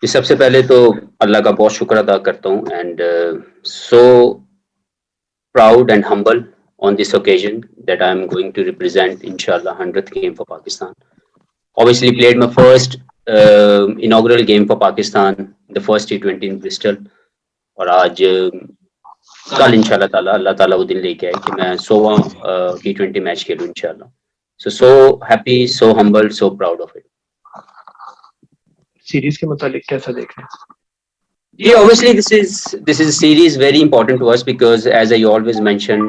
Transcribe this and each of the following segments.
जी, सबसे पहले तो अल्लाह का बहुत शुक्र अदा करता हूँ and so proud and humble on this occasion that I am going to represent inshallah 100th game for Pakistan. Obviously played my first inaugural game for Pakistan, the first T20 in Bristol. और आज कल इंशाल्लाह ताला अल्लाह ताला वो दिन लेके आए कि मैं 100वां T20 मैच खेलूं इंशाल्लाह. So happy, so humble, so proud of it. Series के मुतालिक कैसा देख रहे हैं? Yeah, obviously this is a series very important to us because as I always mention,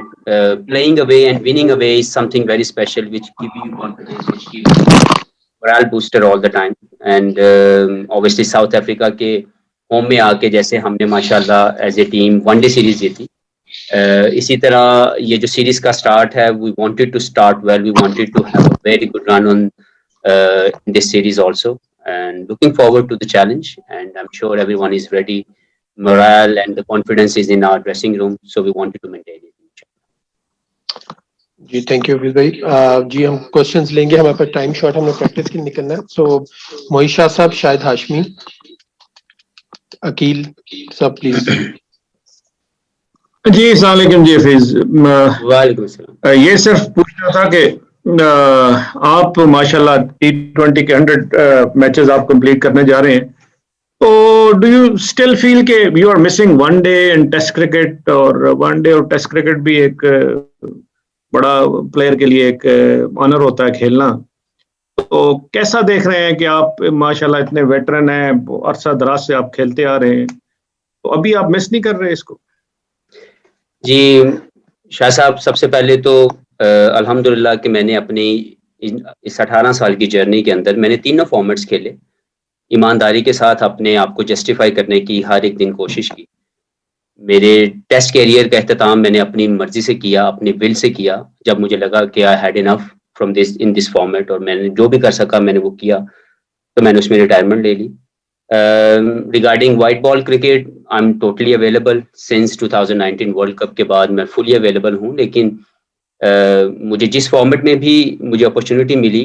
playing away and winning away is something very special which give you confidence, which give you morale booster all the time. And obviously South Africa के home में आके जैसे हमने माशाल्लाह as a team one day series जीती, इसी तरह ये जो सीरीज का स्टार्ट है, we wanted to start well, we wanted to have a very good run on this series also. And looking forward to the challenge, and I'm sure everyone is ready. Morale and the confidence is in our dressing room, so we wanted to maintain it. जी thank you भाई. जी हम questions लेंगे, हमारे पास time short, हमने practice के लिए निकलना है. सो मोहित शाह साहब, शाहिद हाशमी, अकील साहब प्लीज. जी अस्सलाम वालेकुम जी हफीज. वालेकुम सलाम. ये सिर्फ पूछना था कि आप माशाल्लाह T20 के 100 मैचेस आप कंप्लीट करने जा रहे हैं, तो डू यू स्टिल फील के you are missing one day and test cricket? और वनडे और टेस्ट क्रिकेट भी एक बड़ा प्लेयर के लिए एक ऑनर होता है खेलना. तो कैसा देख रहे हैं कि आप माशाल्लाह इतने वेटरन हैं, अरसा दराज से आप खेलते आ रहे हैं, तो अभी आप मिस नहीं कर रहे इसको? जी शाह साहब, सबसे पहले तो अल्हम्दुलिल्लाह कि मैंने अपनी इस 18 साल की जर्नी के अंदर मैंने तीनों फॉर्मेट्स खेले, ईमानदारी के साथ अपने आप को जस्टिफाई करने की हर एक दिन कोशिश की. मेरे टेस्ट कैरियर का अख्ताम मैंने अपनी मर्जी से किया, अपनी विल से किया, जब मुझे लगा कि I had enough from this in this format, और मैंने जो भी कर सका मैंने वो किया, तो मैंने उसमें रिटायरमेंट ले ली. Regarding white ball cricket, I am totally available since 2019 World Cup के बाद मैं फुली अवेलेबल हूँ. लेकिन मुझे जिस फॉर्मेट में भी मुझे अपॉर्चुनिटी मिली,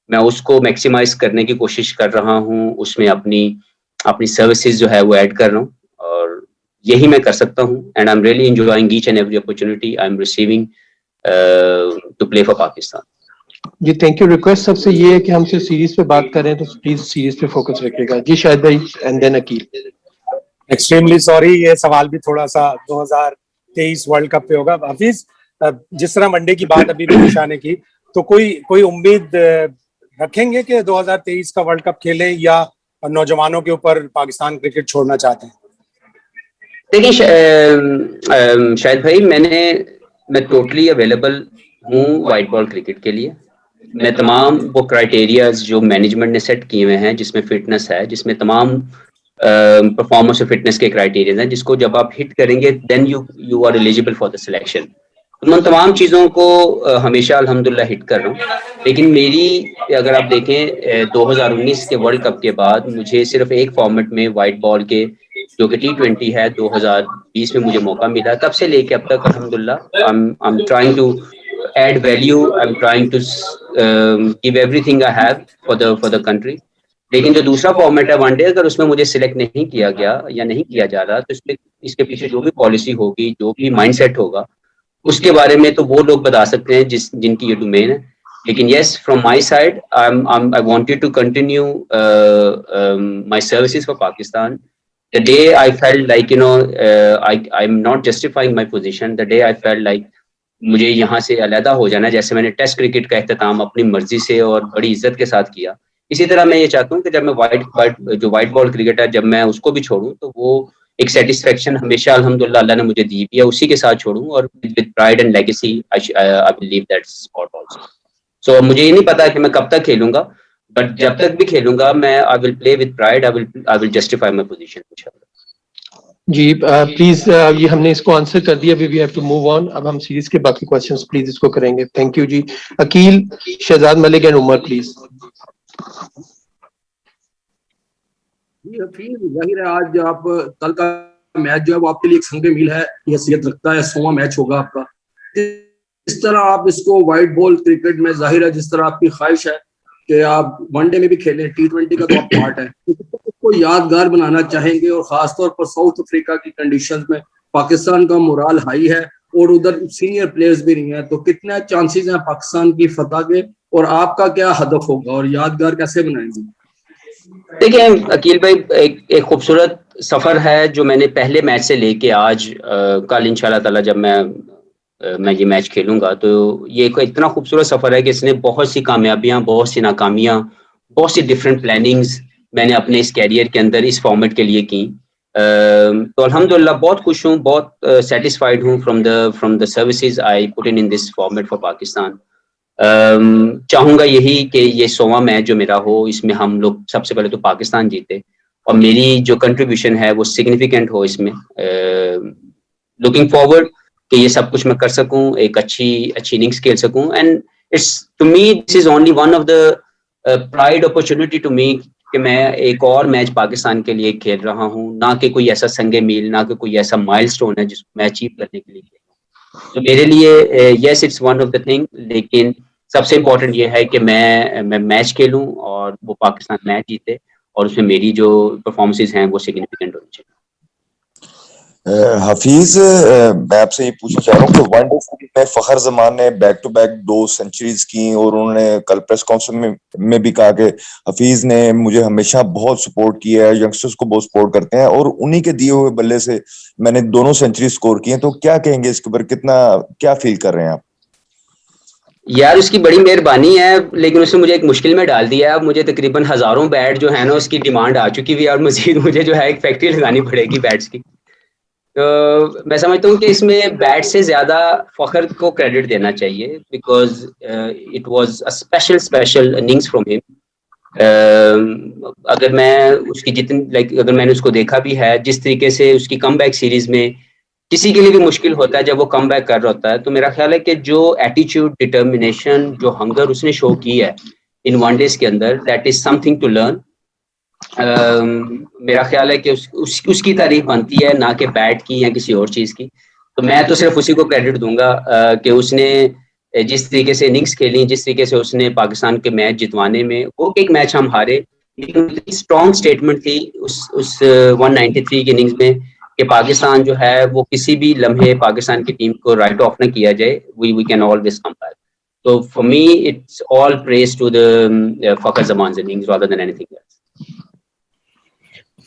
मैं उसको मैक्सिमाइज करने की कोशिश कर रहा हूँ, उसमें अपनी सर्विसेज जो है वो ऐड कर रहा हूँ, और यही मैं कर सकता हूँ. And I am really enjoying each and every opportunity I am receiving to play for Pakistan. जी थैंक यू. रिक्वेस्ट सबसे ये है कि हम सिर्फ सीरीज पे बात करें, तो प्लीज सीरीज पे फोकस रखिएगा. जी शाहिद भाई and then Aqeel. Extremely sorry, ये सवाल भी थोड़ा सा 2023 वर्ल्ड कप पे होगा. हफीज, जिस तरह वनडे की बात अभी निशा ने की, तो कोई उम्मीद रखेंगे कि 2023 का वर्ल्ड कप खेलें, या नौजवानों के ऊपर पाकिस्तान क्रिकेट छोड़ना चाहते हैं? देखिए शाहिद भाई, मैं टोटली अवेलेबल हूँ वाइट बॉल क्रिकेट के लिए. मैं तमाम वो क्राइटेरियाज जो मैनेजमेंट ने सेट किए हुए हैं, जिसमें फिटनेस है, जिसमें तमाम परफॉर्मेंस और फिटनेस के क्राइटेरियाज हैं, जिसको जब आप हिट करेंगे then you are eligible for the selection. उन तमाम चीज़ों को हमेशा अल्हम्दुलिल्लाह हिट कर रहा हूँ. लेकिन मेरी अगर आप देखें 2019 के वर्ल्ड कप के बाद मुझे सिर्फ एक फॉर्मेट में वाइट बॉल के जो कि T20 है 2020 में मुझे मौका मिला. तब से लेके अब तक अल्हम्दुलिल्लाह I am trying to add value, I'm trying to give everything I have for the country. लेकिन जो दूसरा फॉर्मेट है वनडे, अगर उसमें मुझे सिलेक्ट नहीं किया गया या नहीं किया जा रहा, तो इसके पीछे जो भी पॉलिसी होगी, जो भी माइंडसेट होगा, उसके बारे में तो वो लोग बता सकते हैं जिनकी ये डोमेन है. लेकिन yes, from my side, I wanted to continue my services for Pakistan. The day I felt like I'm not justifying my position, the day I felt like मुझे यहाँ से अलहदा हो जाना, जैसे मैंने टेस्ट क्रिकेट का अख्ताम अपनी मर्जी से और बड़ी इज्जत के साथ किया, इसी तरह मैं ये चाहता हूँ कि जब मैं वाइट बॉल क्रिकेट है, जब मैं उसको भी छोड़ूं, तो वो एक सेटिस्फेक्शन हमेशा अल्हम्दुलिल्लाह अल्लाह ने मुझे दी है, उसी के साथ छोड़ूं, और with pride and legacy I will leave that spot also. So मुझे ये नहीं पता कि मैं कब तक खेलूंगा, बट जब तक भी खेलूंगा मैं I will play with pride, I will justify my position इंशाल्लाह. जी प्लीज ये हमने इसको आंसर कर दिया. We have to move on. अब हम सीरीज के बाकी क्वेश्चंस प्लीज इसको करेंगे. थैंक यू जी. Aqeel, Shahzad Malik and Umar please. जाहिर है आज आप कल का मैच जो है वो आपके लिए एक संग मील है, हैसियत रखता है. 100वां मैच होगा आपका. इस तरह आप इसको वाइट बॉल क्रिकेट में, जाहिर है जिस तरह आपकी ख्वाहिश है कि आप वनडे में भी खेलें, T20 का तो आप पार्ट है, उसको यादगार बनाना चाहेंगे और खासतौर पर साउथ अफ्रीका की कंडीशंस में पाकिस्तान का मोराल हाई है और उधर सीनियर प्लेयर्स भी नहीं है, तो कितने चांसेस हैं पाकिस्तान की फतह के और आपका क्या हदफ होगा और यादगार कैसे बनाएंगे? देखिए अकील भाई, एक खूबसूरत सफर है जो मैंने पहले मैच से लेके आज कल इंशाल्लाह ताला जब मैं ये मैच खेलूंगा, तो ये एक इतना खूबसूरत सफर है कि इसने बहुत सी कामयाबियां, बहुत सी नाकामियां, बहुत सी डिफरेंट प्लानिंग्स मैंने अपने इस कैरियर के अंदर इस फॉर्मेट के लिए की। तो अल्हम्दुलिल्लाह बहुत खुश हूँ, बहुत सेटिस्फाइड हूँ from the services I put in this format for Pakistan. चाहूंगा यही कि ये 100वां मैच जो मेरा हो, इसमें हम लोग सबसे पहले तो पाकिस्तान जीते और मेरी जो कंट्रीब्यूशन है वो सिग्निफिकेंट हो इसमें। लुकिंग फॉरवर्ड कि ये सब कुछ मैं कर सकूं, एक अच्छी इनिंग्स खेल सकूं, and it's to me this is only one of the pride opportunity to me कि मैं एक और मैच पाकिस्तान के लिए खेल रहा हूं, ना कि कोई ऐसा संगे मील, ना कि कोई ऐसा माइलस्टोन है जिसको मैं अचीव करने के लिए खेल रहा हूं। तो मेरे लिए yes it's one of the thing, लेकिन सबसे इम्पोर्टेंट ये है कि मैं मैच खेलूं और वो पाकिस्तान मैच जीते और उसमें मेरी जो परफॉर्मेंसेज हैं वो सिग्निफिकेंट होनी चाहिए। हफीज, मैं आपसे ये पूछना चाह रहा हूँ कि वनडे सीरीज में फखर जमान ने बैक टू बैक 2 सेंचुरीज की और उन्होंने कल प्रेस कॉन्फ्रेंस में भी कहा कि हफीज ने मुझे हमेशा बहुत सपोर्ट किया है, यंगस्टर्स को बहुत सपोर्ट करते हैं और उन्हीं के दिए हुए बल्ले से मैंने दोनों सेंचुरी स्कोर की हैं। तो क्या कहेंगे इसके ऊपर, क्या फील कर रहे हैं आप? यार उसकी बड़ी मेहरबानी है, लेकिन उसने मुझे एक मुश्किल में डाल दिया है। अब मुझे तकरीबन हजारों बैट जो है ना उसकी डिमांड आ चुकी हुई है और मजीद मुझे जो है एक फैक्ट्री लगानी पड़ेगी बैट्स की। तो मैं समझता हूँ कि इसमें बैट से ज्यादा फखर को क्रेडिट देना चाहिए, because it was a special innings from him. अगर मैं उसकी अगर मैंने उसको देखा भी है, जिस तरीके से उसकी कमबैक सीरीज में किसी के लिए भी मुश्किल होता है जब वो कम बैक कर रहा होता है, तो मेरा ख्याल है कि जो एटीट्यूड, डिटर्मिनेशन, जो हंगर उसने शो की है इन वनडेज के अंदर, that is something to learn. मेरा ख्याल है कि उसकी तारीफ बनती है, ना कि बैट की या किसी और चीज की। तो मैं तो सिर्फ उसी को क्रेडिट दूंगा कि उसने जिस तरीके से इनिंग्स खेली, जिस तरीके से उसने पाकिस्तान के मैच जितवाने में, वो एक मैच हम हारे लेकिन स्ट्रॉन्ग स्टेटमेंट थी उस 193 की इनिंग्स में कि पाकिस्तान जो है वो किसी भी लम्हे पाकिस्तान की टीम को राइट ऑफ न किया जाए, we can always come back. तो for me it's all praise to the Fakhar Zaman's innings rather than anything else.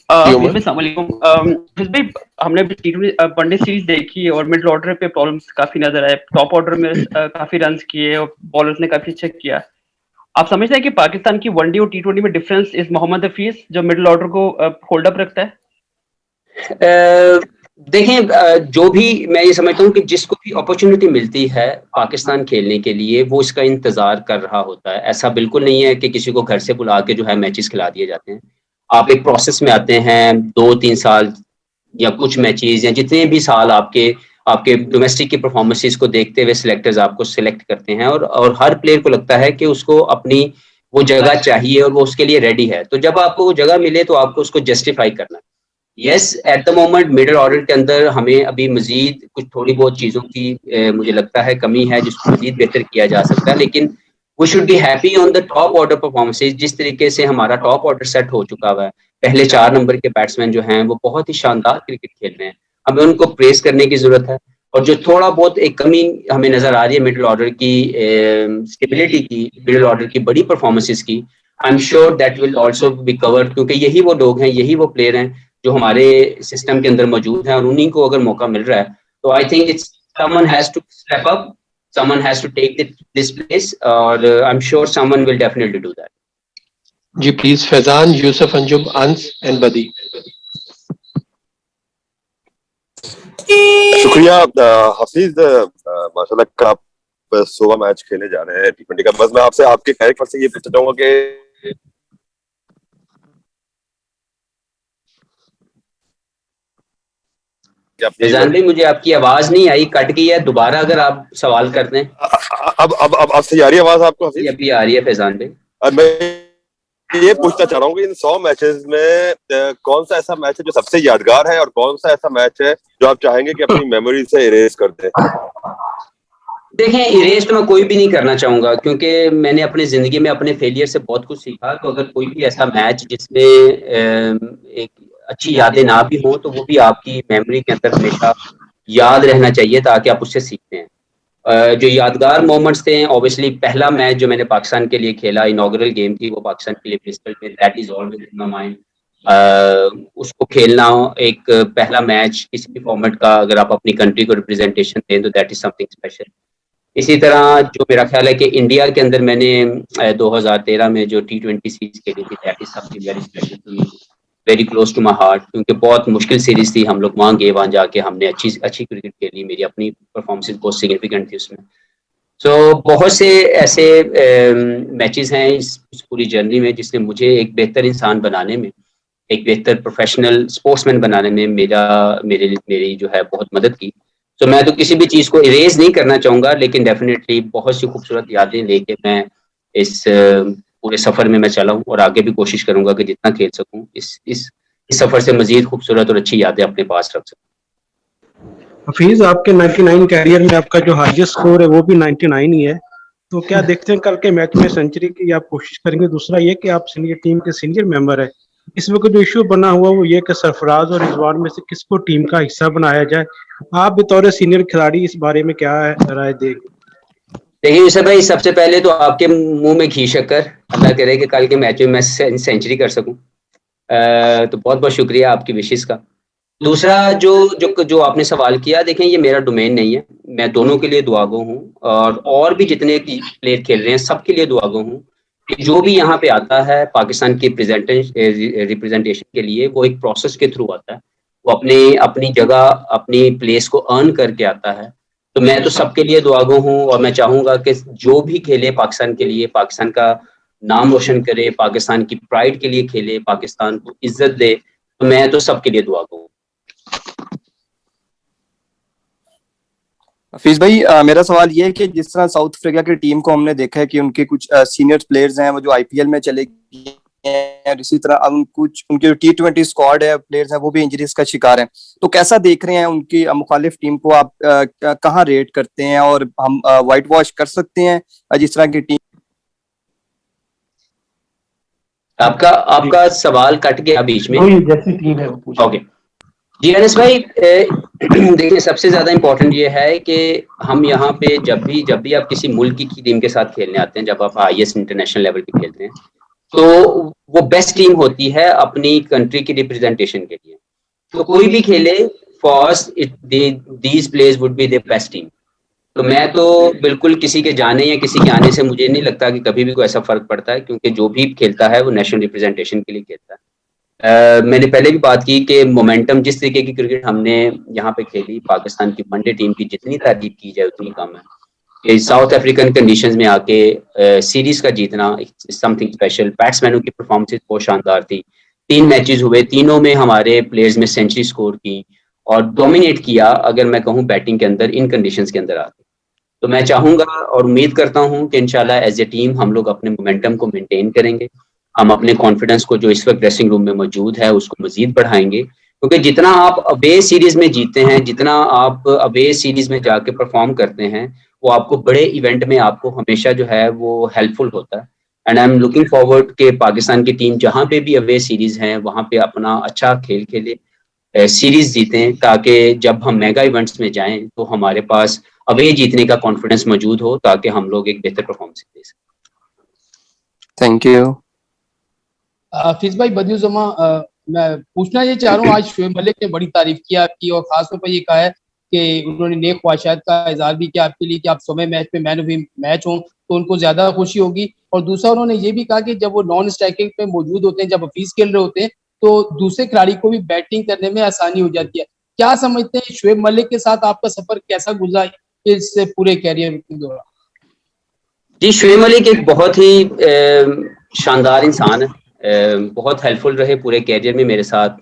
भाई हमने वनडे सीरीज देखी और मिडिल ऑर्डर पे प्रॉब्लम्स काफी नजर आए, टॉप ऑर्डर में काफी रन्स किए और बॉलर्स ने काफी अच्छा किया। आप समझते हैं कि पाकिस्तान की वनडे और T20 में डिफरेंस इज मोहम्मद हफीज जो मिडिल ऑर्डर को होल्ड अप रखता है? देखें, जो भी मैं ये समझता हूँ कि जिसको भी अपॉर्चुनिटी मिलती है पाकिस्तान खेलने के लिए वो इसका इंतजार कर रहा होता है। ऐसा बिल्कुल नहीं है कि किसी को घर से बुला के जो है मैचेस खिला दिए जाते हैं। आप एक प्रोसेस में आते हैं, 2-3 साल या कुछ मैचेस या जितने भी साल आपके डोमेस्टिक की परफॉर्मेंसेस को देखते हुए सिलेक्टर्स आपको सिलेक्ट करते हैं और हर प्लेयर को लगता है कि उसको अपनी वो जगह चाहिए और वो उसके लिए रेडी है। तो जब आपको वो जगह मिले तो आपको उसको जस्टिफाई करना है। Yes, eight the moment middle order के अंदर हमें अभी मजीद कुछ थोड़ी बहुत चीज़ों की मुझे लगता है कमी है जिसको मजीद बेहतर किया जा सकता है, लेकिन we should be happy on the top order performances. जिस तरीके से हमारा टॉप ऑर्डर सेट हो चुका हुआ है, पहले 4 नंबर के बैट्समैन जो हैं वो बहुत ही शानदार क्रिकेट खेल रहे हैं, हमें उनको प्रेस करने की जरूरत है। और जो थोड़ा बहुत एक कमी हमें नजर आ रही है मिडिल ऑर्डर की स्टेबिलिटी की, मिडिल ऑर्डर की बड़ी परफॉर्मेंसेज की, आई am sure that will also be covered, क्योंकि यही वो लोग हैं, यही वो प्लेयर हैं जो हमारे सिस्टम के अंदर मौजूद हैं और उन्हीं को अगर मौका मिल रहा है तो I think it's someone has to step up, someone has to take this place, और I'm sure someone will definitely do that. जी प्लीज फैजान, यूसुफ, अंजुम, अंस एंड बदी। शुक्रिया हफीज, माशाल्लाह आप 100वां मैच खेलने जा रहे हैं T20 का। बस मैं आपसे आपके कैरेक्टर से ये पूछना चाहूंगा कि फैजान भाई मुझे आपकी आवाज नहीं आई, कट गई है, दोबारा अगर आप सवाल कर दें। अब सही आ रही है आवाज आपको हफीज? अभी आ रही है फैजान भाई। मैं ये पूछना चाह रहा हूँ कि इन 100 मैचेस में कौन सा ऐसा मैच है जो सबसे यादगार है और कौन सा ऐसा मैच है जो आप चाहेंगे कि अपनी मेमोरी से इरेज कर दें? देखें, इरेज तो मैं कोई भी नहीं करना चाहूंगा, क्योंकि मैंने अपनी जिंदगी में अपने फेलियर से बहुत कुछ सीखा। तो अगर कोई भी ऐसा मैच जिसमें एक अच्छी यादें ना भी हो, तो वो भी आपकी मेमोरी के अंदर हमेशा याद रहना चाहिए, ताकि आप उससे सीखते हैं। जो यादगार मोमेंट्स थे, ऑब्वियसली पहला मैच जो मैंने पाकिस्तान के लिए खेला, इनॉग्रल गेम थी वो पाकिस्तान के लिए ब्रिस्टल में, that is always in my mind. उसको खेलना, एक पहला मैच किसी भी फॉर्मेट का, अगर आप अपनी कंट्री को रिप्रेजेंटेशन दें, तो दैट इज समथिंग स्पेशल। इसी तरह जो मेरा ख्याल है कि इंडिया के अंदर मैंने 2013 में जो T20 सीरीज खेली थी, that is something very special to me, very close to my heart, क्योंकि बहुत मुश्किल सीरीज थी। हम लोग वहाँ गए, वहाँ जाके हमने अच्छी क्रिकेट खेली, मेरी अपनी परफॉर्मेंस बहुत सिग्निफिकेंट थी उसमें। सो बहुत से ऐसे मैचेस हैं इस पूरी जर्नी में, जिसने मुझे एक बेहतर इंसान बनाने में, एक बेहतर प्रोफेशनल स्पोर्ट्समैन बनाने में मेरी जो है बहुत मदद की। तो मैं तो किसी भी चीज़ को इरेज नहीं करना चाहूँगा, लेकिन डेफिनेटली बहुत सी खूबसूरत यादें लेके मैं इस पूरे सफ़र में मैं चला हूँ, और आगे भी कोशिश करूँगा कि जितना खेल सकूँ इस सफ़र से मज़ीद खूबसूरत और अच्छी यादें अपने पास रख सकूँ। हफीज, आपके 99 कैरियर में आपका जो हाईएस्ट स्कोर है वो भी 99 ही है, तो क्या देखते हैं कल के मैच में सेंचुरी की आप कोशिश करेंगे? दूसरा ये कि आप सीनियर टीम के सीनियर मेंबर है, इस वक्त जो इश्यू बना हुआ वो ये कि सरफराज और रिजवान में से किसको टीम का हिस्सा बनाया जाए। आप बतौर सीनियर खिलाड़ी इस बारे में क्या राय देंगे? देखिए यूसुफ भाई, सबसे पहले तो आपके मुंह में घी शक्कर, अल्लाह करे कि कल के मैच में मैं सेंचुरी कर सकूं। तो बहुत बहुत शुक्रिया आपकी विशेष का। दूसरा जो आपने सवाल किया, देखें ये मेरा डोमेन नहीं है, मैं दोनों के लिए दुआगो हूँ, और भी जितने प्लेयर खेल रहे हैं सबके लिए दुआगो हूँ कि जो भी यहाँ पे आता है पाकिस्तान की रिप्रेजेंटेशन के लिए, वो एक प्रोसेस के थ्रू आता है, वो अपनी जगह अपनी प्लेस को अर्न करके आता है। तो मैं तो सबके लिए दुआगो हूँ, और मैं चाहूंगा कि जो भी खेले पाकिस्तान के लिए, पाकिस्तान का नाम रोशन करे, पाकिस्तान की प्राइड के लिए खेले, पाकिस्तान को इज्जत दे, तो मैं तो सबके लिए दुआगो हूँ। हफीज भाई, मेरा सवाल ये है कि जिस तरह साउथ अफ्रीका की टीम को हमने देखा है कि उनके कुछ सीनियर प्लेयर्स हैं वो जो आईपीएल में चले गए हैं, इसी तरह अब कुछ उनके जो T20 स्क्वाड है प्लेयर्स हैं वो भी इंजरीज का शिकार हैं, तो कैसा देख रहे हैं उनकी मुखालिफ टीम को? आप कहाँ रेट करते हैं, और हम व्हाइट वॉश कर सकते हैं जिस तरह की टीम? आपका सवाल कट गया बीच में। जैसी टीम है वो पूछा। ओके जी अनस भाई, देखिए सबसे ज्यादा इम्पोर्टेंट ये है कि हम यहाँ पे जब भी आप किसी मुल्क की टीम के साथ खेलने आते हैं, जब आप हाईएस्ट इंटरनेशनल लेवल पे खेलते हैं, तो वो बेस्ट टीम होती है अपनी कंट्री की रिप्रेजेंटेशन के लिए। तो कोई भी खेले, first these players would be the best team. तो मैं तो बिल्कुल किसी के जाने या किसी के आने से मुझे नहीं लगता कि कभी भी कोई ऐसा फर्क पड़ता है, क्योंकि जो भी खेलता है वो नेशनल रिप्रेजेंटेशन के लिए खेलता है। मैंने पहले भी बात की कि मोमेंटम, जिस तरीके की क्रिकेट हमने यहाँ पे खेली, पाकिस्तान की वनडे टीम की जितनी तारीफ की जाए उतनी कम है। कि साउथ अफ्रीकन कंडीशंस में आके सीरीज का जीतना समथिंग स्पेशल। बैट्समैनों की परफॉर्मेंसेस बहुत शानदार थी। 3 मैचेस हुए, तीनों में हमारे प्लेयर्स में सेंचुरी स्कोर की और डोमिनेट किया, अगर मैं कहूँ बैटिंग के अंदर, इन कंडीशंस के अंदर आके। तो मैं चाहूंगा और उम्मीद करता हूँ कि इंशाल्लाह एज ए टीम हम लोग अपने मोमेंटम को मेंटेन करेंगे, हम अपने कॉन्फिडेंस को जो इस वक्त ड्रेसिंग रूम में मौजूद है उसको मजीद बढ़ाएंगे, क्योंकि जितना आप अवे सीरीज में जीतते हैं, जितना आप अवे सीरीज में जाके परफॉर्म करते हैं, वो आपको बड़े इवेंट में आपको हमेशा जो है वो हेल्पफुल होता है। And I am looking forward के पाकिस्तान की टीम जहाँ पे भी अवे सीरीज हैं वहाँ पे अपना अच्छा खेल खेले, सीरीज जीतें, ताकि जब हम मेगा इवेंट्स में जाएं तो हमारे पास अवे जीतने का कॉन्फिडेंस मौजूद हो, ताकि हम लोग एक बेहतर परफॉर्मेंस दे सकें। Thank you. हफीज भाई, बदियुज़्ज़मा, मैं पूछना ये चाह रहा हूँ, आज शोएब मलिक ने बड़ी तारीफ की आपकी, और खासतौर पर ये कहा है कि उन्होंने नेक ख्वाहिशात का इजहार भी किया आपके लिए कि आप 100वें मैच में मैन ऑफ द मैच हों, तो उनको ज्यादा खुशी होगी। और दूसरा उन्होंने ये भी कहा कि जब वो नॉन स्ट्राइकिंग पे मौजूद होते हैं, जब हफीज खेल रहे होते हैं, तो दूसरे खिलाड़ी को भी बैटिंग करने में आसानी हो जाती है। क्या समझते हैं शोएब मलिक के साथ आपका सफर कैसा गुजरा इस पूरे कैरियर के दौरान? जी, शोएब मलिक एक बहुत ही शानदार इंसान है, बहुत हेल्पफुल रहे पूरे कैरियर में मेरे साथ।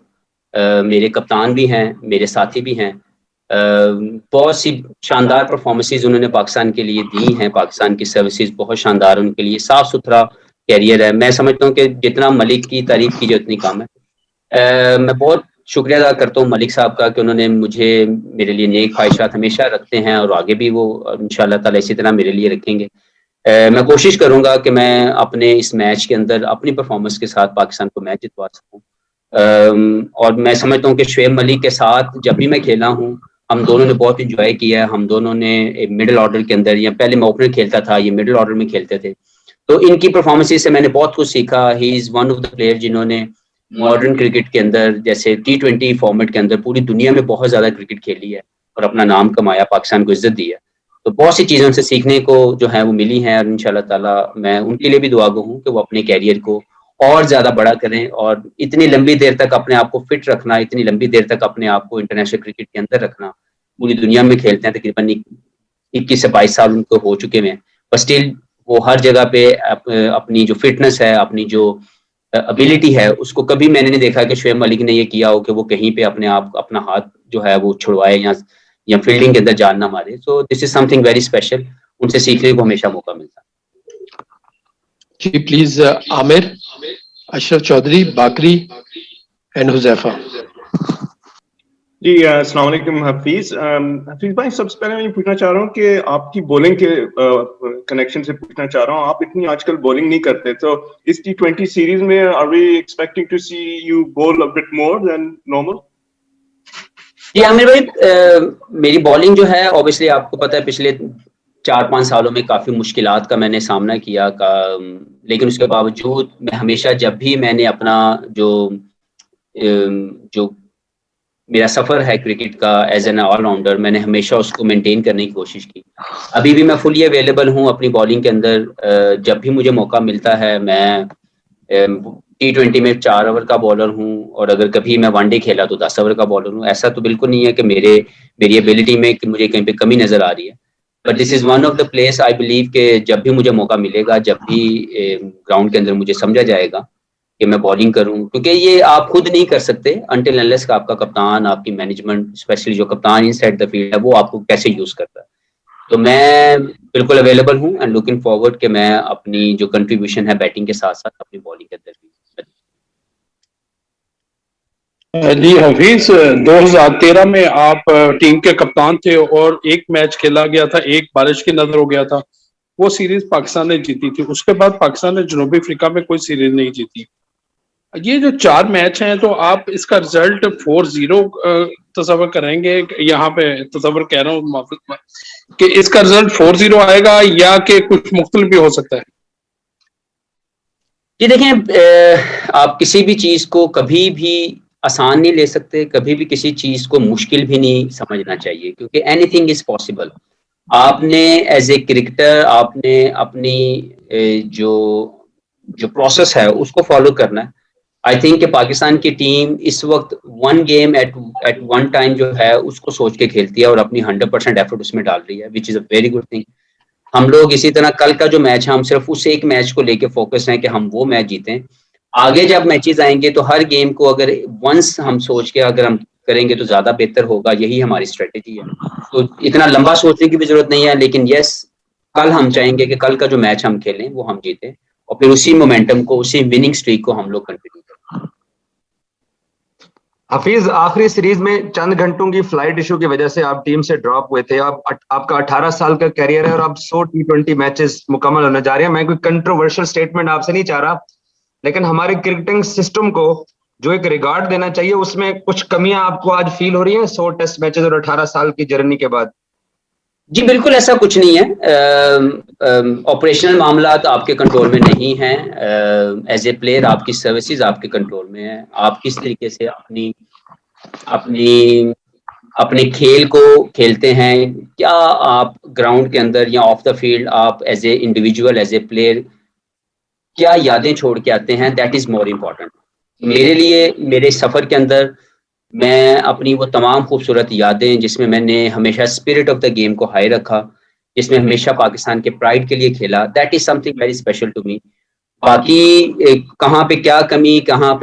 मेरे कप्तान भी हैं, मेरे साथी भी हैं। बहुत सी शानदार परफॉर्मेंसेस उन्होंने पाकिस्तान के लिए दी हैं, पाकिस्तान की सर्विसेज बहुत शानदार उनके लिए, साफ सुथरा कैरियर है। मैं समझता हूँ कि जितना मलिक की तारीफ की जाए उतनी कम है। मैं बहुत शुक्रिया अदा करता हूँ मलिक साहब का कि उन्होंने मुझे मेरे लिए नेक ख्वाहिशात हमेशा रखते हैं और आगे भी वो इंशाल्लाह ताला इसी तरह मेरे लिए रखेंगे। मैं कोशिश करूंगा कि मैं अपने इस मैच के अंदर अपनी परफॉर्मेंस के साथ पाकिस्तान को मैच जितवा सकूं। और मैं समझता हूँ कि शुएब मलिक के साथ जब भी मैं खेला हूँ हम दोनों ने बहुत इंजॉय किया है। हम दोनों ने मिडिल ऑर्डर के अंदर, या पहले मैं ओपनर खेलता था, ये मिडिल ऑर्डर में खेलते थे, तो इनकी परफॉर्मेंसेस से मैंने बहुत कुछ सीखा। He is one of the player जिन्होंने मॉडर्न क्रिकेट के अंदर, जैसे T20 फॉर्मेट के अंदर पूरी दुनिया में बहुत ज़्यादा क्रिकेट खेली है और अपना नाम कमाया, पाकिस्तान को इज्जत दी है। तो बहुत सी चीज़ें उनसे सीखने को जो है वो मिली हैं और इंशाल्लाह ताला मैं उनके लिए भी दुआ गो हूँ कि वो अपने कैरियर को और ज़्यादा बड़ा करें और इतनी लंबी देर तक अपने आप को फिट रखना, इतनी लंबी देर तक अपने आप को इंटरनेशनल क्रिकेट के अंदर रखना। पूरी दुनिया में खेलते हैं, तकरीबन 21 से 22 साल उनको हो चुके हैं, पर स्टिल वो हर जगह पे अपनी जो फिटनेस है, अपनी जो एबिलिटी है, उसको कभी मैंने नहीं देखा कि शुएब मलिक ने ये किया हो कि वो कहीं पे अपने आप अपना हाथ जो है वो छुड़वाए या फील्डिंग के अंदर जान ना मारे। So this is something very special, उनसे सीखने को हमेशा मौका मिलता है। जी प्लीज आमिर, अशरफ चौधरी, बाकरी एंड हुजैफा। जी अस्सलाम वालेकुम हफीज। हफीज भाई, सबसे पहले मैं ये पूछना चाह रहा हूँ कि आपकी बॉलिंग के कनेक्शन से पूछना चाह रहा हूँ, आप इतनी आजकल बॉलिंग नहीं करते, तो इस T20 सीरीज में are we expecting to see you bowl a bit more than normal? जी आमिर भाई, मेरी बॉलिंग जो है ऑब्वियसली आपको पता है पिछले 4-5 सालों में काफ़ी मुश्किलात का मैंने सामना किया लेकिन उसके बावजूद मैं हमेशा, जब भी मैंने अपना जो मेरा सफ़र है क्रिकेट का एज एन ऑलराउंडर, मैंने हमेशा उसको मेंटेन करने की कोशिश की। अभी भी मैं फुली अवेलेबल हूँ अपनी बॉलिंग के अंदर। जब भी मुझे मौका मिलता है, मैं T20 में 4 ओवर का बॉलर हूँ और अगर कभी मैं वनडे खेला तो 10 ओवर का बॉलर हूँ। ऐसा तो बिल्कुल नहीं है कि मेरी एबिलिटी में कि मुझे कहीं पे कमी नज़र आ रही है, but this is one of the place I believe कि जब भी मुझे मौका मिलेगा, जब भी ग्राउंड के अंदर मुझे समझा जाएगा कि मैं बॉलिंग करूं, क्योंकि ये आप खुद नहीं कर सकते अनटिल अनलेस का आपका कप्तान, आपकी मैनेजमेंट, स्पेशली जो कप्तान इनसाइड द फील्ड है, वो आपको कैसे यूज करता है। तो मैं बिल्कुल अवेलेबल हूं एंड लुकिंग फॉरवर्ड कि मैं अपनी जो कंट्रीब्यूशन है बैटिंग के साथ साथ अपनी बॉलिंग के अंदर भी। जी हफीज, 2013 में आप टीम के कप्तान थे और एक मैच खेला गया था, एक बारिश की नजर हो गया था, वो सीरीज पाकिस्तान ने जीती थी। उसके बाद पाकिस्तान ने जनूबी अफ्रीका में कोई सीरीज नहीं जीती। ये जो 4 मैच हैं, तो आप इसका रिजल्ट 4-0 तस्वर करेंगे? यहाँ पे तस्वर कह रहा हूँ कि इसका रिजल्ट 4-0 आएगा या कि कुछ मुख्तलिफ भी हो सकता है? जी देखें, आप किसी भी चीज को कभी भी आसान नहीं ले सकते, कभी भी किसी चीज को मुश्किल भी नहीं समझना चाहिए, क्योंकि एनीथिंग इज पॉसिबल। आपने एज ए क्रिकेटर आपने अपनी जो प्रोसेस है उसको फॉलो करना है। आई थिंक कि पाकिस्तान की टीम इस वक्त one game at one time जो है उसको सोच के खेलती है और अपनी 100% एफर्ट उसमें डाल रही है, which is a very good thing. हम लोग इसी तरह कल का जो मैच है, हम सिर्फ उस एक मैच को लेके फोकस हैं कि हम वो मैच जीतें। आगे जब मैचेस आएंगे तो हर गेम को अगर वंस हम सोच के अगर हम करेंगे तो ज्यादा बेहतर होगा, यही हमारी स्ट्रेटेजी है। तो इतना लंबा सोचने की भी जरूरत नहीं है, लेकिन यस, कल हम चाहेंगे कि कल का जो मैच हम खेलें वो हम जीतें और फिर उसी मोमेंटम को, उसी विनिंग स्ट्रीक को हम लोग कंटिन्यू करें। हफीज, आखिरी सीरीज में चंद घंटों की फ्लाइट इशू की वजह से आप टीम से ड्रॉप हुए थे। आपका 18 साल का कैरियर है और आप 100 T20 मैचेस मुकम्मल होने जा रहे हैं। मैं कोई कंट्रोवर्शियल स्टेटमेंट आपसे नहीं चाह रहा, लेकिन हमारे क्रिकेटिंग सिस्टम को जो एक रिगार्ड देना चाहिए, उसमें कुछ कमियां आपको आज फील हो रही हैं 100 टेस्ट मैचेस और 18 साल की जर्नी के बाद? जी बिल्कुल ऐसा कुछ नहीं है। ऑपरेशनल मामला तो आपके कंट्रोल में नहीं है। एज ए प्लेयर आपकी सर्विसेज आपके कंट्रोल में है। आप किस तरीके से अपने खेल को खेलते हैं, क्या आप ग्राउंड के अंदर या ऑफ द फील्ड आप as a individual, as a player क्या यादें छोड़ के आते हैं, दैट इज मोर इम्पोर्टेंट। मेरे लिए मेरे सफर के अंदर मैं अपनी वो तमाम खूबसूरत यादें, जिसमें मैंने हमेशा स्पिरिट ऑफ द गेम को हाई रखा, जिसमें हमेशा पाकिस्तान के प्राइड के लिए खेला, that is something very special to me. बाकी कहाँ पे क्या कमी, कहाँ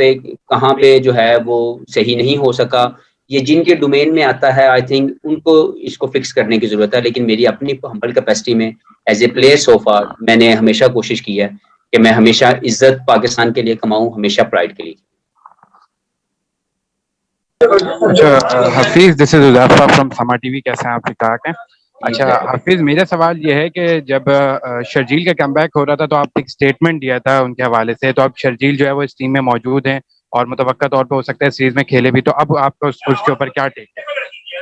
पे जो है वो सही नहीं हो सका, ये जिनके डोमेन में आता है, आई थिंक उनको इसको फिक्स करने की जरूरत है। लेकिन मेरी अपनी हम्बल कैपेसिटी में एज ए प्लेयर सो फार मैंने हमेशा कोशिश की है कि मैं हमेशा इज्जत पाकिस्तान के लिए कमाऊं, हमेशा प्राइड के लिए। अच्छा Hafeez, this is Ujafa from समा टीवी। कैसे हैं आप? ठीक ठाक हैं? अच्छा हफीज, मेरा सवाल ये है कि जब शर्जील का कमबैक हो रहा था तो आपने एक स्टेटमेंट दिया था उनके हवाले से, तो अब शर्जील जो है वो इस टीम में मौजूद हैं और मुतवक्का तौर पे हो सकता है सीरीज में खेले भी, तो अब आपका उसके ऊपर क्या टेक है?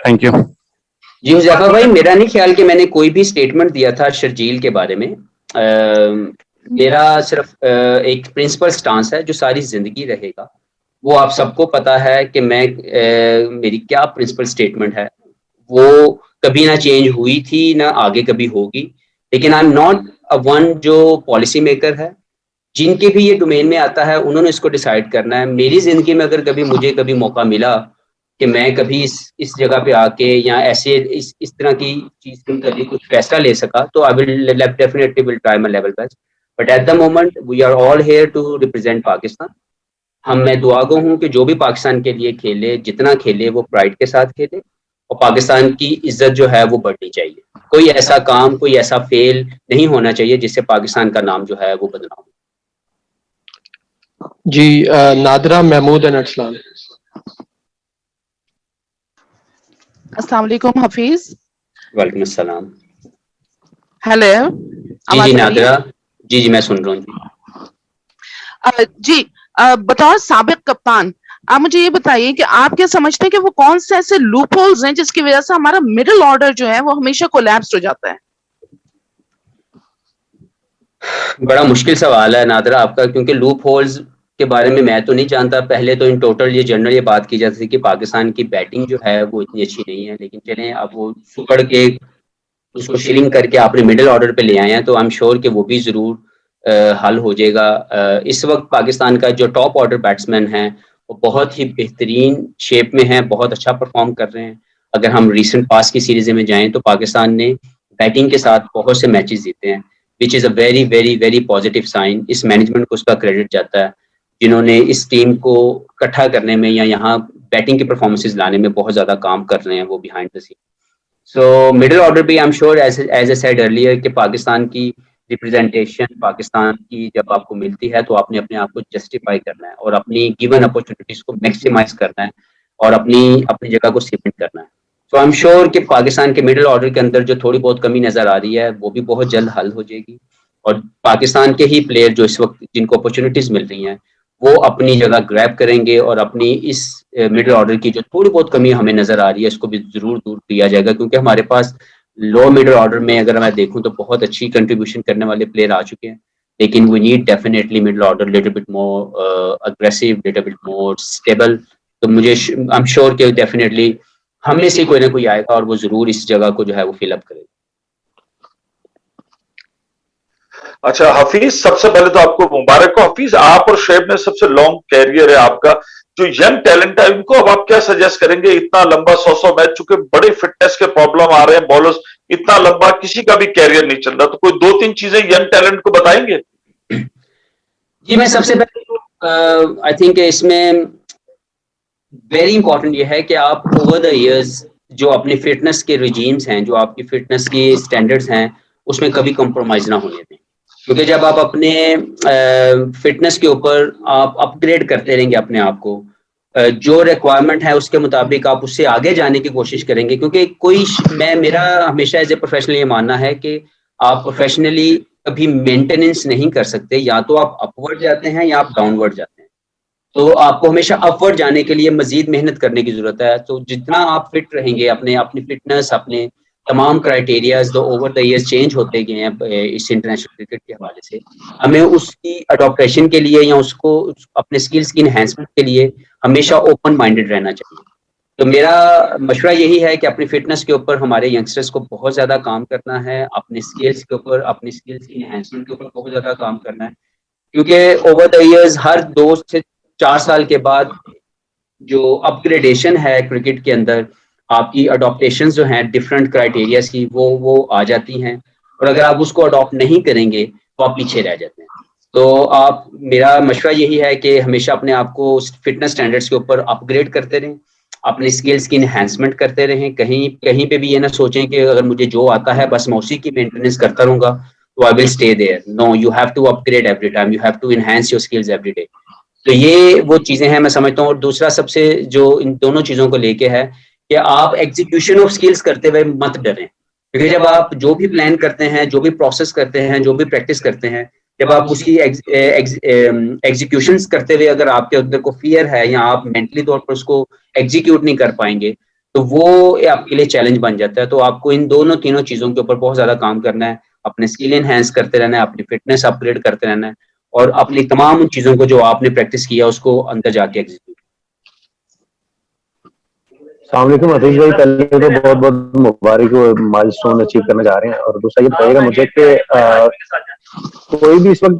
Thank you. जी हुज़ैफा भाई, मेरा नहीं ख्याल कि मैंने कोई भी स्टेटमेंट दिया था शर्जील के बारे में। मेरा सिर्फ एक प्रिंसिपल स्टांस है जो सारी जिंदगी रहेगा। वो आप सबको पता है कि मैं मेरी क्या प्रिंसिपल स्टेटमेंट है, वो कभी ना चेंज हुई थी ना आगे कभी होगी। लेकिन I am not a one जो पॉलिसी मेकर है। जिनके भी ये डोमेन में आता है उन्होंने इसको डिसाइड करना है। मेरी जिंदगी में अगर कभी मुझे कभी मौका मिला कि मैं कभी इस जगह पे आके या ऐसे इस तरह की चीज में कभी कुछ फैसला ले सका, तो I will definitely will try my level best. But at the moment we are all here to represent Pakistan. मैं दुआ गो हूँ कि जो भी पाकिस्तान के लिए खेले, जितना खेले वो प्राइड के साथ खेले और पाकिस्तान की इज्जत जो है वो बढ़नी चाहिए। कोई ऐसा काम, कोई ऐसा फेल नहीं होना चाहिए जिससे पाकिस्तान का नाम जो है वो बदनाम हो। जी नादरा, महमूद एंड अरसलान। अस्सलाम वालेकुम हफीज। वालेकुम अस्सलाम। हेलो, जी नादरा, जी मैं सुन रहा हूँ जी। बतौर साबिक कप्तान आप मुझे ये बताइए कि आप क्या समझते हैं कि वो कौन से ऐसे लूप होल्स हैं जिसकी वजह से हमारा मिडिल ऑर्डर जो है वो हमेशा कोलैप्स हो जाता है? बड़ा मुश्किल सवाल है नादरा आपका, क्योंकि लूप होल्स के बारे में मैं तो नहीं जानता। पहले तो इन टोटल ये जनरल ये बात की जाती थी कि पाकिस्तान की बैटिंग जो है वो इतनी अच्छी नहीं है, लेकिन चलें अब वो सुकड़ के उसको शिलिंग करके आपने मिडिल ऑर्डर पे ले आए हैं, तो आई एम श्योर कि वो भी जरूर हल हो जाएगा। इस वक्त पाकिस्तान का जो टॉप ऑर्डर बैट्समैन है वो बहुत ही बेहतरीन शेप में है, बहुत अच्छा परफॉर्म कर रहे हैं। अगर हम रिसेंट पास की सीरीज में जाएं तो पाकिस्तान ने बैटिंग के साथ बहुत से मैचेस जीते हैं, which is a very very very positive sign. इस मैनेजमेंट को उसका क्रेडिट जाता है जिन्होंने इस टीम को इकट्ठा करने में या यहाँ बैटिंग की परफॉर्मेंसेज लाने में बहुत ज़्यादा काम कर रहे हैं वो behind the scene. So middle order भी I am sure as I said earlier कि पाकिस्तान की रिप्रेजेंटेशन पाकिस्तान की जब आपको मिलती है तो आपने अपने आप को जस्टिफाई करना है और अपनी गिवन अपॉर्चुनिटीज को मैक्सिमाइज करना है और अपनी जगह को सीमेंट करना है। सो आई एम श्योर कि पाकिस्तान के मिडिल ऑर्डर के अंदर जो थोड़ी बहुत कमी नजर आ रही है वो भी बहुत जल्द हल हो जाएगी और पाकिस्तान के ही प्लेयर जो इस वक्त जिनको अपॉर्चुनिटीज मिल रही हैं वो अपनी जगह ग्रैब करेंगे और अपनी इस मिडिल ऑर्डर की जो थोड़ी बहुत कमी हमें नजर आ रही है इसको भी जरूर दूर किया जाएगा, क्योंकि हमारे पास लो मिडिल ऑर्डर में अगर मैं देखूं तो बहुत अच्छी कंट्रीब्यूशन करने वाले प्लेयर आ चुके हैं, लेकिन we need definitely middle order little bit more aggressive, little bit more stable. तो मुझे आई एम श्योर कि डेफिनेटली हम में से कोई ना कोई आएगा और वो जरूर इस जगह को जो है वो फिलअप करेगा। अच्छा हफीज, सबसे पहले तो आपको मुबारक हो। हफीज, आप और शोएब में सबसे लॉन्ग कैरियर है आपका। जो यंग टैलेंट है उनको अब आप क्या सजेस्ट करेंगे? इतना लंबा 100 मैच, चुके बड़े फिटनेस के प्रॉब्लम आ रहे हैं बॉलर्स, इतना लंबा किसी का भी कैरियर नहीं चल रहा, तो कोई 2-3 चीजें यंग टैलेंट को बताएंगे? जी मैं सबसे पहले आई थिंक इसमें वेरी इंपॉर्टेंट ये है कि आप ओवर द इयर्स जो अपनी फिटनेस के रिजीम्स हैं, जो आपकी फिटनेस की स्टैंडर्ड्स हैं, उसमें कभी कॉम्प्रोमाइज ना होने दें, क्योंकि जब आप अपने फिटनेस के ऊपर आप अपग्रेड करते रहेंगे अपने आप को, जो रिक्वायरमेंट है उसके मुताबिक आप उससे आगे जाने की कोशिश करेंगे, क्योंकि मेरा हमेशा एज ए प्रोफेशनल ये मानना है कि आप प्रोफेशनली कभी मेंटेनेंस नहीं कर सकते, या तो आप अपवर्ड जाते हैं या आप डाउनवर्ड जाते हैं। तो आपको हमेशा अपवर्ड जाने के लिए मजीद मेहनत करने की जरूरत है। तो जितना आप फिट रहेंगे, अपनी फिटनेस, अपने तमाम क्राइटेरियाज जो ओवर द ईयर्स चेंज होते गए हैं इस इंटरनेशनल क्रिकेट के हवाले से, हमें उसकी अडॉप्टेशन के लिए या उसको अपने स्किल्स की इन्हेंसमेंट के लिए हमेशा ओपन माइंडेड रहना चाहिए। तो मेरा मशवरा यही है कि अपनी फिटनेस के ऊपर हमारे यंगस्टर्स को बहुत ज़्यादा काम करना है, अपने स्किल्स के ऊपर, अपनी स्किल्स की इन्हेंसमेंट के ऊपर बहुत ज़्यादा काम करना है, क्योंकि ओवर द ईयर्स हर 2 से 4 साल के बाद जो अपग्रेडेशन है क्रिकेट के अंदर, आपकी अडॉप्टेशन जो हैं डिफरेंट क्राइटेरियाज की वो आ जाती हैं, और अगर आप उसको अडॉप्ट नहीं करेंगे तो आप पीछे रह जाते हैं। तो मेरा मशवरा यही है कि हमेशा अपने आप को फिटनेस स्टैंडर्ड्स के ऊपर अपग्रेड करते रहें, अपने स्किल्स की इन्हेंसमेंट करते रहें। कहीं पे भी ये ना सोचें कि अगर मुझे जो आता है बस मैं उसी की मेंटेनेंस करता रहूंगा तो I will stay there. No, you have to upgrade every time, you have to enhance your skills every day. तो ये वो चीजें हैं मैं समझता हूँ। और दूसरा सबसे जो इन दोनों चीजों को लेके है कि आप एग्जीक्यूशन ऑफ स्किल्स करते हुए मत डरें, क्योंकि जब आप जो भी प्लान करते हैं, जो भी प्रोसेस करते हैं, जो भी प्रैक्टिस करते हैं, जब आप उसकी एग्जीक्यूशन करते हुए अगर आपके अंदर को फियर है या आप मेंटली तौर पर उसको एग्जीक्यूट नहीं कर पाएंगे तो वो आपके लिए चैलेंज बन जाता है। तो आपको इन दोनों तीनों चीजों के ऊपर बहुत ज्यादा काम करना है, अपने स्किल एनहेंस करते रहना है, अपनी फिटनेस अपग्रेड करते रहना है और अपनी तमाम उन चीजों को जो आपने प्रैक्टिस किया उसको अंदर जाके एग्जीक्यूट। अस्सलामुअलैकुम हफीज भाई, पहले तो बहुत बहुत मुबारक हो, माइलस्टोन अचीव करने जा रहे हैं। और दूसरा ये बताइएगा मुझे कि कोई भी इस वक्त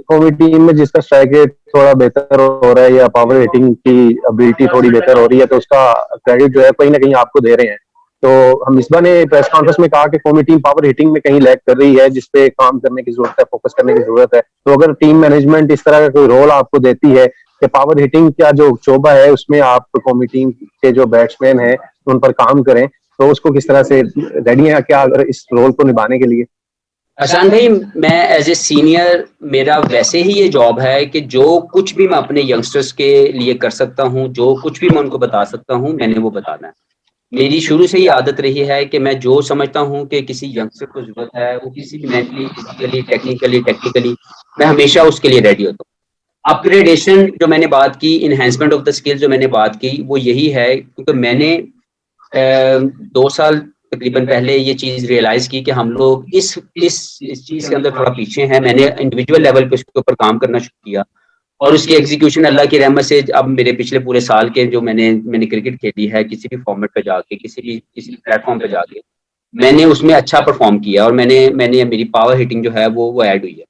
कौमी टीम में जिसका स्ट्राइक रेट थोड़ा बेहतर हो रहा है या पावर हिटिंग की एबिलिटी थोड़ी बेहतर हो रही है तो उसका क्रेडिट जो है कहीं ना कहीं आपको दे रहे हैं। तो हम मिसबा ने प्रेस कॉन्फ्रेंस में कहा कि कौमी टीम पावर हिटिंग में कहीं लैग कर रही है, जिसपे काम करने की जरूरत है, फोकस करने की जरूरत है। तो अगर टीम मैनेजमेंट इस तरह का कोई रोल आपको देती है कि पावर हिटिंग का जो शोबा है उसमें आप कौमी टीम के जो बैट्समैन हैं उन पर काम करें, तो उसको किस तरह से रेडी है क्या अगर इस रोल को निभाने के लिए? अहसान भाई, मैं एज ए सीनियर मेरा वैसे ही ये जॉब है कि जो कुछ भी मैं अपने यंगस्टर्स के लिए कर सकता हूँ, जो कुछ भी मैं उनको बता सकता हूँ, मैंने वो बताना है। मेरी शुरू से ही आदत रही है कि मैं जो समझता हूँ कि किसी यंगस्टर को जरूरत है, वो किसी भी मेंटली, फिजिकली, टेक्निकली, मैं हमेशा उसके लिए रेडी होता हूँ। अपग्रेडेशन जो मैंने बात की, इन्हेंसमेंट ऑफ द स्किल जो मैंने बात की, वो यही है क्योंकि मैंने 2 साल तकरीबन पहले ये चीज रियलाइज की कि हम लोग इस चीज के अंदर थोड़ा पीछे हैं। मैंने इंडिविजुअल लेवल पे उसके ऊपर काम करना शुरू किया और उसकी एग्जीक्यूशन अल्लाह की रहमत से अब मेरे पिछले पूरे साल के जो मैंने क्रिकेट खेली है, किसी भी फॉर्मेट पे जाके, किसी प्लेटफॉर्म पे जाके मैंने उसमें अच्छा परफॉर्म किया और मैंने मेरी पावर हिटिंग जो है वो ऐड हुई है।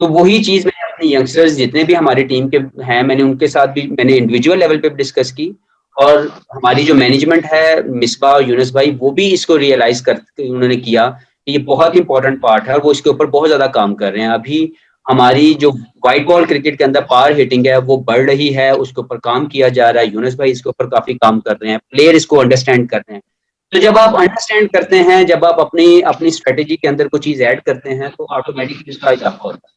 तो वही चीज मैंने अपने यंगस्टर्स जितने भी हमारी टीम के हैं, मैंने उनके साथ भी मैंने इंडिविजुअल लेवल पे डिस्कस की और हमारी जो मैनेजमेंट है, मिसबा और यूनुस भाई, वो भी इसको रियलाइज करके उन्होंने किया कि ये बहुत इंपॉर्टेंट पार्ट है और वो इसके ऊपर बहुत ज्यादा काम कर रहे हैं। अभी हमारी जो व्हाइट बॉल क्रिकेट के अंदर पावर हिटिंग है वो बढ़ रही है, उसके ऊपर काम किया जा रहा है। यूनुस भाई इसके ऊपर काफी काम कर रहे हैं, प्लेयर इसको अंडरस्टैंड कर रहे हैं। तो जब आप अंडरस्टैंड करते हैं, जब आप अपनी स्ट्रेटेजी के अंदर कोई चीज ऐड करते हैं तो ऑटोमेटिकली इसका इजाफा होता है।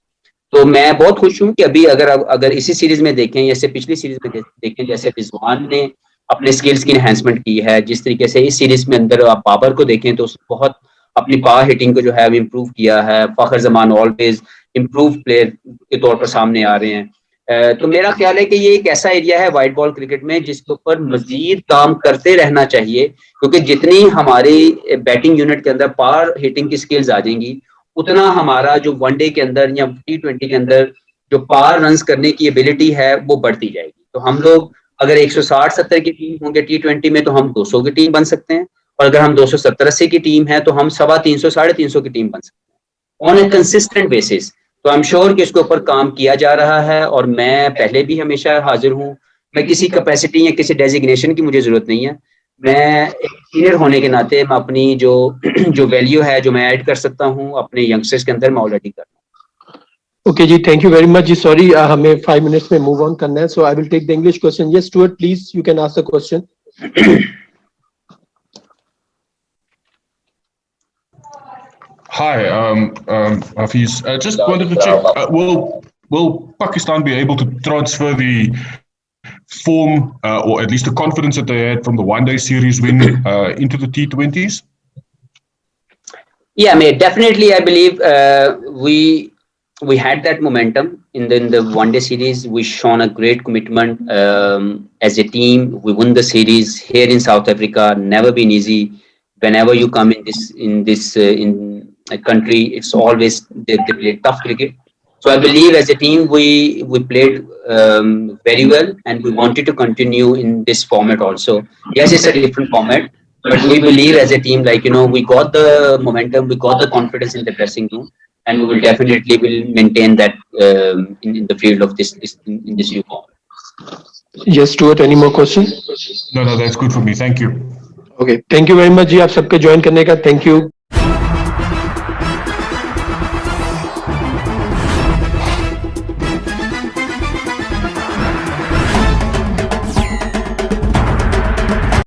तो मैं बहुत खुश हूँ कि अभी अगर इसी सीरीज में देखें, जैसे पिछली सीरीज में देखें, जैसे रिजवान ने अपने स्किल्स की एनहांसमेंट की है, जिस तरीके से इस सीरीज में अंदर आप बाबर को देखें तो उसने बहुत अपनी पावर हिटिंग को जो है इम्प्रूव किया है। फखर जमान ऑलवेज इम्प्रूव प्लेयर के तौर पर सामने आ रहे हैं। तो मेरा ख्याल है कि ये एक ऐसा एरिया है व्हाइट बॉल क्रिकेट में जिसके ऊपर मजीद काम करते रहना चाहिए, क्योंकि जितनी हमारी बैटिंग यूनिट के अंदर पावर हिटिंग की स्किल्स आ जाएंगी, उतना हमारा जो वनडे के अंदर या T20 के अंदर जो पावर रन्स करने की एबिलिटी है वो बढ़ती जाएगी। तो हम लोग अगर 160-70 की टीम होंगे T20 में तो हम 200 की टीम बन सकते हैं, और अगर हम 270-80 की टीम है तो हम 350-350 की टीम बन सकते हैं ऑन ए कंसिस्टेंट बेसिस। तो आई एम श्योर कि इसके ऊपर काम किया जा रहा है और मैं पहले भी हमेशा हाजिर हूँ। मैं किसी कैपेसिटी या किसी डेजिग्नेशन की मुझे जरूरत नहीं है। मैं एक सीनियर होने के नाते मैं अपनी जो वैल्यू है जो मैं ऐड कर सकता हूँ अपने यंगस्टर्स के अंदर, मैं ऑलरेडी कर रहा हूँ। ओके जी, थैंक यू वेरी मच जी। सॉरी हमें 5 मिनट्स में मूव ऑन करना है, so I will take the English question. Yes Stuart, please you can ask the question. Hi, Hafiz. Just wanted to check, will Pakistan be able to transfer the form or at least the confidence that they had from the one-day series win into the T20s? Yeah, mate, definitely. I believe we had that momentum in the one-day series. We shown a great commitment as a team. We won the series here in South Africa. Never been easy. Whenever you come in a country, it's always they play tough cricket. So I believe as a team we played very well, and we wanted to continue in this format also. Yes, it's a different format, but we believe as a team, like, you know, we got the momentum, we got the confidence in the dressing room, and we will definitely maintain that in the field of this new format. Yes, Stuart, any more questions? No, that's good for me. Thank you. Okay, thank you very much जी आप सबके join करने का, thank you.